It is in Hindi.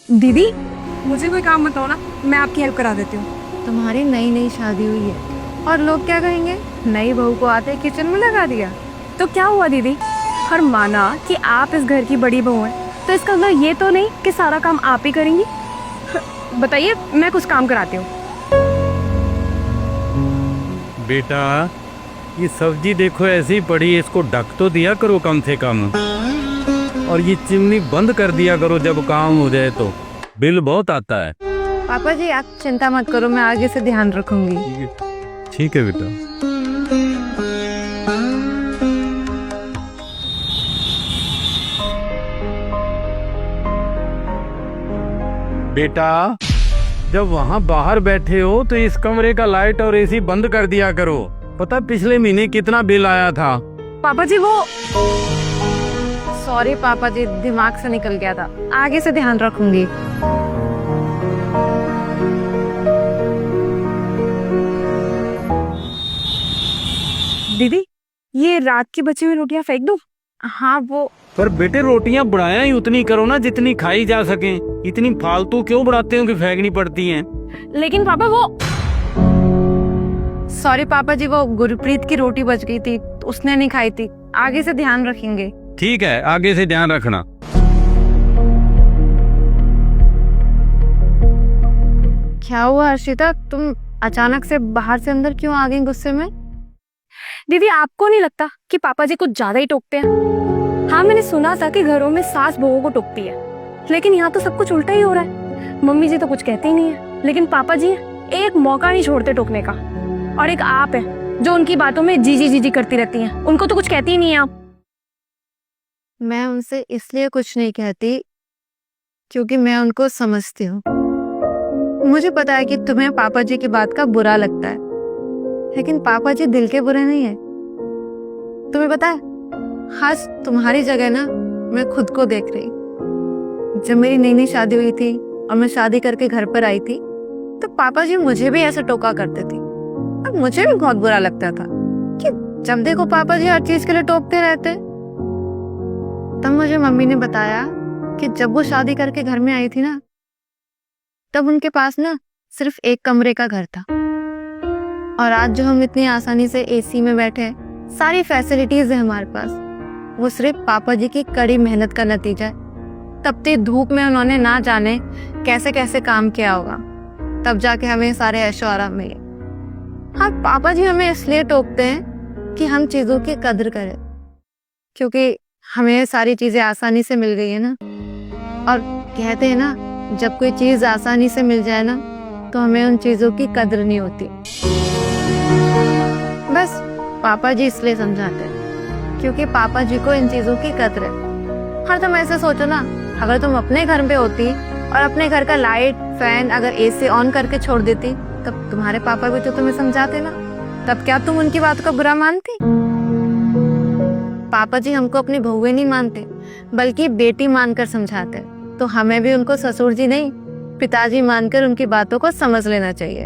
दीदी मुझे कोई काम बताओ ना, मैं आपकी हेल्प करा देती हूँ। तुम्हारी नई नई शादी हुई है और लोग क्या कहेंगे, नई बहू को आते किचन में लगा दिया। तो क्या हुआ दीदी, हर माना कि आप इस घर की बड़ी बहू हैं, तो इसका मतलब ये तो नहीं कि सारा काम आप ही करेंगी। बताइए, मैं कुछ काम कराती हूँ। बेटा ये सब्जी देखो ऐसी ही पड़ी है, इसको ढक तो दिया करो कम से कम, और ये चिमनी बंद कर दिया करो जब काम हो जाए तो, बिल बहुत आता है। पापा जी आप चिंता मत करो, मैं आगे से ध्यान रखूंगी। ठीक है बेटा। बेटा जब वहाँ बाहर बैठे हो तो इस कमरे का लाइट और एसी बंद कर दिया करो। पता पिछले महीने कितना बिल आया था? पापा जी वो सॉरी पापा जी, दिमाग से निकल गया था, आगे से ध्यान रखूंगी। दीदी ये रात की बची हुई रोटियां फेंक दूं? हाँ वो पर बेटे रोटियां बढ़ाया ही उतनी करो ना जितनी खाई जा सके, इतनी फालतू क्यों बढ़ाते हो कि फेंकनी पड़ती हैं? लेकिन पापा वो सॉरी पापा जी, वो गुरप्रीत की रोटी बच गई थी, उसने नहीं खाई थी, आगे से ध्यान रखेंगे। ठीक है, आगे से ध्यान रखना। क्या हुआ अर्शिता, तुम अचानक से बाहर से अंदर क्यों आ गई गुस्से में? दीदी आपको नहीं लगता कि पापा जी कुछ ज्यादा ही टोकते हैं? हाँ मैंने सुना था कि घरों में सास बहुओं को टोकती है, लेकिन यहाँ तो सब कुछ उल्टा ही हो रहा है। मम्मी जी तो कुछ कहते ही नहीं है, लेकिन पापा जी एक मौका नहीं छोड़ते टोकने का। और एक आप है जो उनकी बातों में जीजी जीजी करती रहती हैं, उनको तो कुछ कहती ही नहीं है आप। मैं उनसे इसलिए कुछ नहीं कहती क्योंकि मैं उनको समझती हूँ। मुझे पता है कि तुम्हें पापा जी की बात का बुरा लगता है, लेकिन पापा जी दिल के बुरे नहीं है। तुम्हें पता है, खास तुम्हारी जगह ना मैं खुद को देख रही। जब मेरी नई नई शादी हुई थी और मैं शादी करके घर पर आई थी, तो पापा जी मुझे भी ऐसा टोका करते थे और मुझे भी बहुत बुरा लगता था कि जब देखो पापा जी हर चीज के लिए टोकते रहते। तब मुझे मम्मी ने बताया कि जब वो शादी करके घर में आई थी ना, तब उनके पास ना सिर्फ एक कमरे का घर था, और आज जो हम इतनी आसानी से एसी में बैठे हैं, सारी फैसिलिटीज है हमारे पास, वो सिर्फ पापा जी की कड़ी मेहनत का नतीजा है। तपती धूप में उन्होंने ना जाने कैसे कैसे काम किया होगा, तब जाके हमें सारे ऐशो आराम मिले। हाँ पापा जी हमें इसलिए टोकते हैं कि हम चीजों की कदर करें, क्योंकि हमें सारी चीजें आसानी से मिल गई है ना। और कहते हैं ना, जब कोई चीज आसानी से मिल जाए ना तो हमें उन चीजों की कदर नहीं होती। बस पापा जी इसलिए समझाते हैं क्योंकि पापा जी को इन चीजों की कदर है। हर तुम ऐसे सोचो ना, अगर तुम अपने घर पे होती और अपने घर का लाइट फैन अगर एसी ऑन करके छोड़ देती, तब तुम्हारे पापा भी तो तुम्हें समझाते ना, तब क्या तुम उनकी बात को बुरा मानती? पापा जी हमको अपनी बहुएं नहीं मानते, बल्कि बेटी मानकर समझाते, तो हमें भी उनको ससुर जी नहीं पिताजी मानकर उनकी बातों को समझ लेना चाहिए।